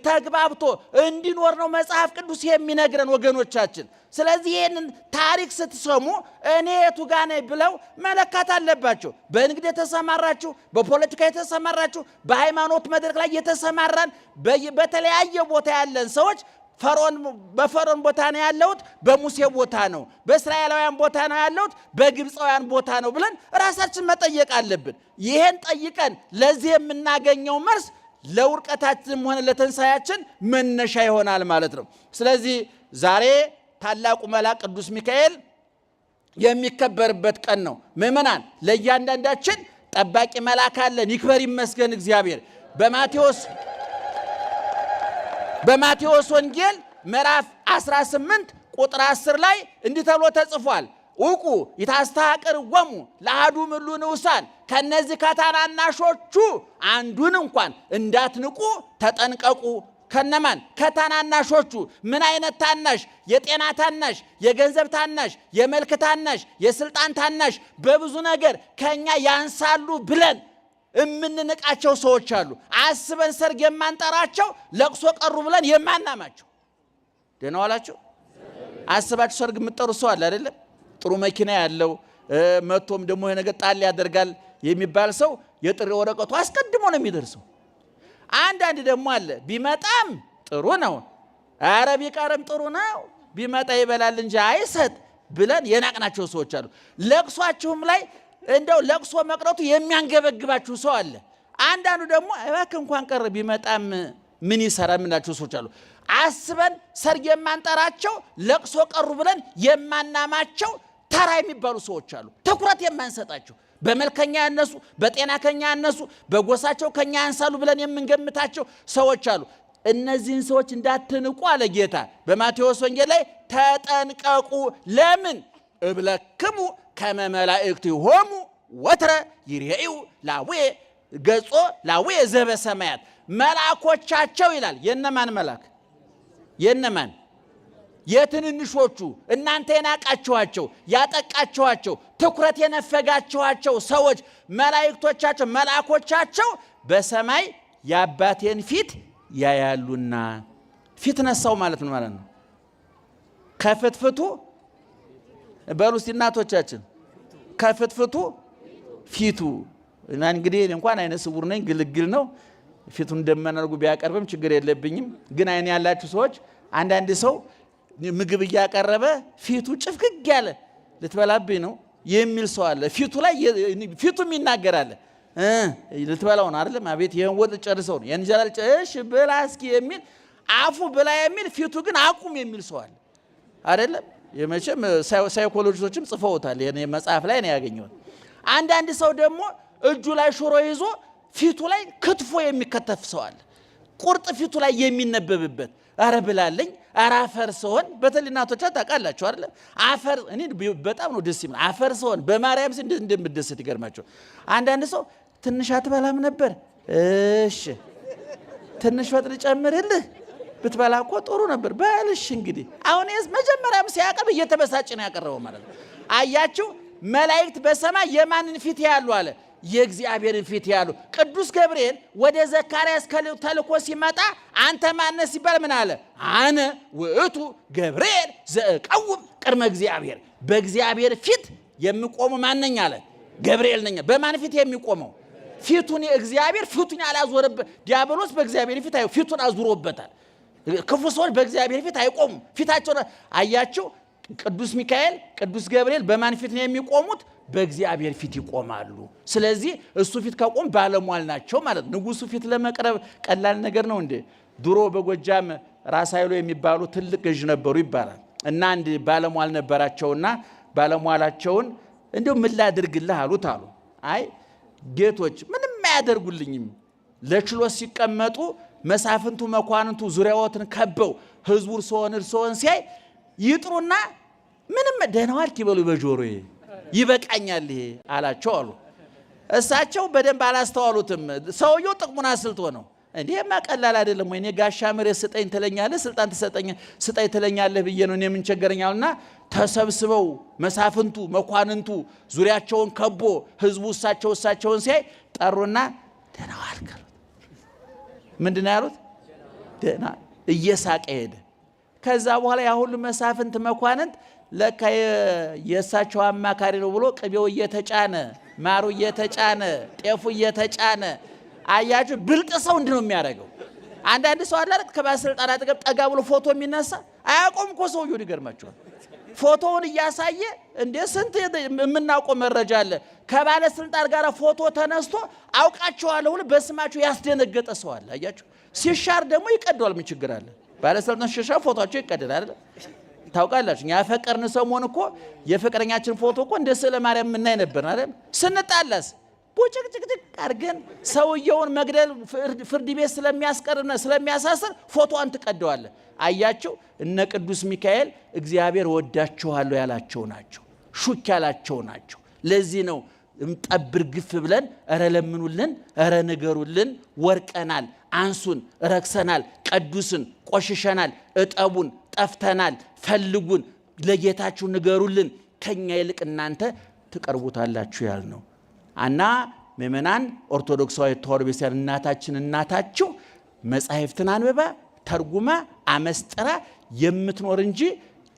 ተግባብቶ እንዲኖር ነው መጽሐፍ ቅዱስ የሚነግረን ወገኖቻችን። ስለዚህ ይህንን ታሪክ ስትሰሙ እኔ የቱ ጋር ነኝ ብለው መለካት አለባቸው። በንግድ የተሰማራችሁ፣ በፖለቲካ የተሰማራችሁ፣ በሃይማኖት መድረክ ላይ የተሰማራን በተለያየ ቦታ ያለን ሰዎች በፈርዖን ቦታ ነው ያለሁት፣ በሙሴ ቦታ ነው፣ በእስራኤላውያን ቦታ ነው ያለሁት፣ በግብፃውያን ቦታ ነው ብለን ራሳችን መጠየቅ አለብን። ይሄን ጠይቀን ለዚህ የምናገኘው መልስ ለውርቀታችንም ሆነ ለትንሣኤያችን መነሻ ይሆናል ማለት ነው። ስለዚህ ዛሬ ታላቁ መልአክ ቅዱስ ሚካኤል የሚከበርበት ቀን ነው። ምእመናን ለእያንዳንዳችን ጠባቂ መልአክ አለን። ይክበር ይመስገን እግዚአብሔር። በማቴዎስ ወንጌል ምዕራፍ 18 ቁጥር 10 ላይ እንዲህ ተብሎ ተጽፏል። ውቁ ይታስተሐቅርዎሙ ለአሐዱ እምእሉ ንዑሳን፣ ከነዚህ ከታናናሾቹ አንዱን እንኳን እንዳትንቁ ተጠንቀቁ። ከነማን? ከታናናሾቹ። ምን አይነት ታናሽ? የጤና ታናሽ፣ የገንዘብ ታናሽ፣ የመልክ ታናሽ፣ የስልጣን ታናሽ፣ በብዙ ነገር ከኛ ያንሳሉ ብለን እምንንቃቸው ሰዎች አሉ። አስበን ሰርግ የማንጠራቸው ለቅሶ ቀሩ ብለን የማናማቸው። ደህና ዋላችሁ። አስባችሁ ሰርግ የምትጠሩ ሰው አለ አይደለም? ጥሩ መኪና ያለው መቶም ደግሞ የነገ ጣል ያደርጋል የሚባል ሰው የጥሪ ወረቀቱ አስቀድሞ ነው የሚደርሰው። አንዳንድ ደግሞ አለ ቢመጣም ጥሩ ነው፣ ኧረ ቢቀርም ጥሩ ነው፣ ቢመጣ ይበላል እንጂ አይሰጥ ብለን የናቅናቸው ሰዎች አሉ። ለቅሷችሁም ላይ እንደው ለቅሶ መቅረቱ የሚያንገበግባችሁ ሰው አለ። አንዳንዱ ደግሞ እባክህ እንኳን ቀረ ቢመጣም ምን ይሰራ ምናቸው ሰዎች አሉ። አስበን ሰርግ የማንጠራቸው ለቅሶ ቀሩ ብለን የማናማቸው ተራ የሚባሉ ሰዎች አሉ። ትኩረት የማንሰጣቸው በመልከኛ ያነሱ፣ በጤና ከኛ ያነሱ፣ በጎሳቸው ከኛ ያንሳሉ ብለን የምንገምታቸው ሰዎች አሉ። እነዚህን ሰዎች እንዳትንቁ አለ ጌታ በማቴዎስ ወንጌል ላይ ተጠንቀቁ። ለምን እብለክሙ ከመ መላእክቲሆሙ ወትረ ይሬኡ ላዌ ገጾ ላዌ ዘበሰማያት። መልአኮቻቸው ይላል። የነማን መልአክ? የነማን? የትንንሾቹ እናንተ የናቃችኋቸው ያጠቃችኋቸው ትኩረት የነፈጋችኋቸው ሰዎች መላእክቶቻቸው መልአኮቻቸው በሰማይ የአባቴን ፊት ያያሉና። ፊት ነሳው ማለት ነው ማለት ነው። ከፍትፍቱ በሉ እስቲ እናቶቻችን፣ ከፍትፍቱ ፊቱ። እና እንግዲህ እንኳን አይነ ስውር ነኝ፣ ግልግል ነው። ፊቱን እንደመናርጉ ቢያቀርብም ችግር የለብኝም። ግን አይን ያላችሁ ሰዎች አንዳንድ ሰው ምግብ እያቀረበ ፊቱ ጭፍግግ ያለ ልትበላብኝ ነው የሚል ሰው አለ። ፊቱ ላይ ፊቱም ይናገራል። ልትበላው ነው አይደለም? አቤት ይሄን ወጥ ጨርሰው ነው የእንጀራ ጨሽ ብላ እስኪ የሚል አፉ ብላ የሚል ፊቱ ግን አቁም የሚል ሰው አለ አይደለም? የመቼም ሳይኮሎጂስቶችም ጽፈውታል። የኔ መጽሐፍ ላይ ነው ያገኘሁት። አንዳንድ ሰው ደግሞ እጁ ላይ ሽሮ ይዞ ፊቱ ላይ ክትፎ የሚከተፍ ሰው አለ። ቁርጥ ፊቱ ላይ የሚነበብበት። አረ ብላለኝ፣ አረ አፈር ሰውን በተለይ እናቶቻ ታውቃላችሁ አይደል? አፈር እኔ በጣም ነው ደስ ይላል። አፈር ሰውን በማርያም ስም እንደምደሰት ይገርማቸው። አንዳንድ ሰው ትንሽ አትበላም ነበር? እሺ ትንሽ ወጥ ልጨምርልህ ብትበላ እኮ ጥሩ ነበር። በልሽ እንግዲህ አሁን መጀመሪያም ሲያቀርብ እየተበሳጨ ነው ያቀረበው ማለት ነው። አያችሁ መላእክት በሰማይ የማንን ፊት ያሉ አለ? የእግዚአብሔርን ፊት ያሉ። ቅዱስ ገብርኤል ወደ ዘካርያስ ተልኮ ሲመጣ አንተ ማነህ ሲባል ምን አለ? አነ ውእቱ ገብርኤል ዘእቀውም ቅድመ እግዚአብሔር። በእግዚአብሔር ፊት የምቆም ማነኝ አለ? ገብርኤል ነኝ። በማን ፊት የሚቆመው? ፊቱን እግዚአብሔር ፊቱን ያላዞረበት። ዲያብሎስ በእግዚአብሔር ፊት ፊቱን አዙሮበታል። ክፉ ሰዎች በእግዚአብሔር ፊት አይቆሙም። ፊታቸውን አያችሁ። ቅዱስ ሚካኤል፣ ቅዱስ ገብርኤል በማን ፊት ነው የሚቆሙት? በእግዚአብሔር ፊት ይቆማሉ። ስለዚህ እሱ ፊት ከቆም ባለሟል ናቸው ማለት ነው። ንጉሱ ፊት ለመቅረብ ቀላል ነገር ነው እንዴ? ድሮ በጎጃም ራስ ኃይሉ የሚባሉ ትልቅ ገዥ ነበሩ ይባላል። እና አንድ ባለሟል ነበራቸውና ባለሟላቸውን እንደው ምን ላድርግልህ አሉት አሉ። አይ ጌቶች ምንም አያደርጉልኝም። ለችሎት ሲቀመጡ መሳፍንቱ መኳንንቱ ዙሪያዎትን ከበው ህዝቡ እርሶን ሲያይ ይጥሩና ምንም ደህና ዋልክ ይበሉ በጆሮዬ ይበቃኛል ይሄ አላቸው አሉ። እሳቸው በደንብ አላስተዋሉትም። ሰውየው ጥቅሙን አስልቶ ነው። እንዴማ ቀላል አይደለም ወይ? እኔ ጋሻ መሬት ስጠኝ ትለኛለህ፣ ስልጣን ስጠኝ ትለኛለህ ብዬ ነው እኔ ምን ቸገረኛልና ተሰብስበው መሳፍንቱ መኳንንቱ ዙሪያቸውን ከቦ ህዝቡ እሳቸውን ሲያይ ጠሩና ደህና ዋልክ አሉት። ምንድነው ያሉት? ደህና። እየሳቀ ሄደ። ከዛ በኋላ ያ ሁሉ መሳፍንት መኳንንት ለካ የእሳቸው አማካሪ ነው ብሎ ቅቤው እየተጫነ ማሩ እየተጫነ ጤፉ እየተጫነ አያችሁ። ብልጥ ሰው እንዲህ ነው የሚያደርገው። አንዳንድ ሰው አለ አይደል ከባለስልጣን አጠገብ ጠጋ ብሎ ፎቶ የሚነሳ አያቆም እኮ ሰውየው ይገርማቸዋል። ፎቶውን እያሳየ እንደ ስንት የምናውቀው መረጃ አለ። ከባለስልጣን ጋር ፎቶ ተነስቶ አውቃቸዋለሁ ብሎ በስማቸው ያስደነገጠ ሰው አለ። አያችሁ። ሲሻር ደግሞ ይቀደዋል። ምን ችግር አለ? ባለስልጣን ሲሻር ፎቶአቸው ይቀደል አይደል? ታውቃላችሁ። ያፈቀርን ሰሞን እኮ የፍቅረኛችን ፎቶ እኮ እንደ ስለ ማርያም የምናይ ነበር አይደል? ስንጣላስ ቡጭቅጭቅጭቅ አድርገን ሰውየውን መግደል ፍርድ ቤት ስለሚያስቀርና ስለሚያሳስር ፎቶዋን ትቀደዋለህ። አያችሁ። እነ ቅዱስ ሚካኤል እግዚአብሔር ወዳችኋለሁ ያላቸው ናቸው። ሹክ ያላቸው ናቸው። ለዚህ ነው ጠብር ግፍ ብለን እረ ለምኑልን፣ እረ ንገሩልን፣ ወርቀናል፣ አንሱን፣ ረክሰናል፣ ቅዱስን ቆሽሸናል፣ እጠቡን፣ ጠፍተናል፣ ፈልጉን፣ ለጌታችሁ ንገሩልን፣ ከኛ ይልቅ እናንተ ትቀርቡታላችሁ ያልነው እና ምእመናን ኦርቶዶክሳዊ ተዋሕዶ ቤተክርስቲያን እናታችሁ መጻሕፍትን አንብባ ተርጉማ አመስጥራ የምትኖር እንጂ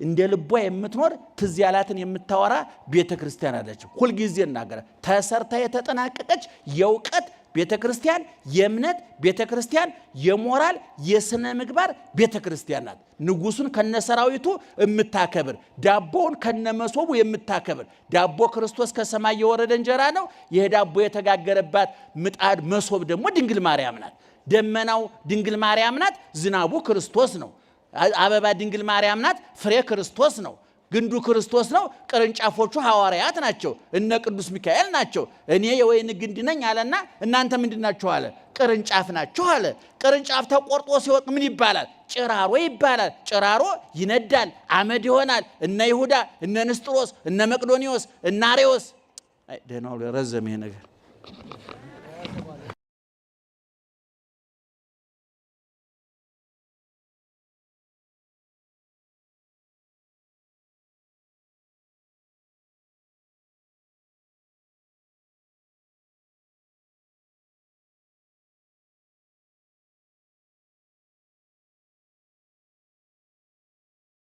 እንደ ልቧ የምትኖር ትዝ ያላትን የምታወራ ቤተክርስቲያን አለችው። ሁሉ ጊዜ እናገራ ተሰርታ የተጠናቀቀች የእውቀት ቤተክርስቲያን፣ የእምነት ቤተክርስቲያን፣ የሞራል የሥነ ምግባር ቤተክርስቲያን ናት። ንጉሱን ከነሰራዊቱ የምታከብር፣ ዳቦውን ከነመሶቡ የምታከብር። ዳቦ ክርስቶስ ከሰማይ የወረደ እንጀራ ነው። ይሄ ዳቦ የተጋገረባት ምጣድ መሶብ ደግሞ ድንግል ማርያም ናት። ደመናው ድንግል ማርያም ናት። ዝናቡ ክርስቶስ ነው። አበባ ድንግል ማርያም ናት። ፍሬ ክርስቶስ ነው። ግንዱ ክርስቶስ ነው። ቅርንጫፎቹ ሐዋርያት ናቸው። እነ ቅዱስ ሚካኤል ናቸው። እኔ የወይን ግንድ ነኝ አለና እናንተ ምንድናችሁ አለ? ቅርንጫፍ ናችሁ አለ። ቅርንጫፍ ተቆርጦ ሲወጥ ምን ይባላል? ጭራሮ ይባላል። ጭራሮ ይነዳል፣ አመድ ይሆናል። እነ ይሁዳ፣ እነ ንስጥሮስ፣ እነ መቅዶኒዎስ፣ እነ አሬዎስ። ደህናው ረዘመ ይሄ ነገር።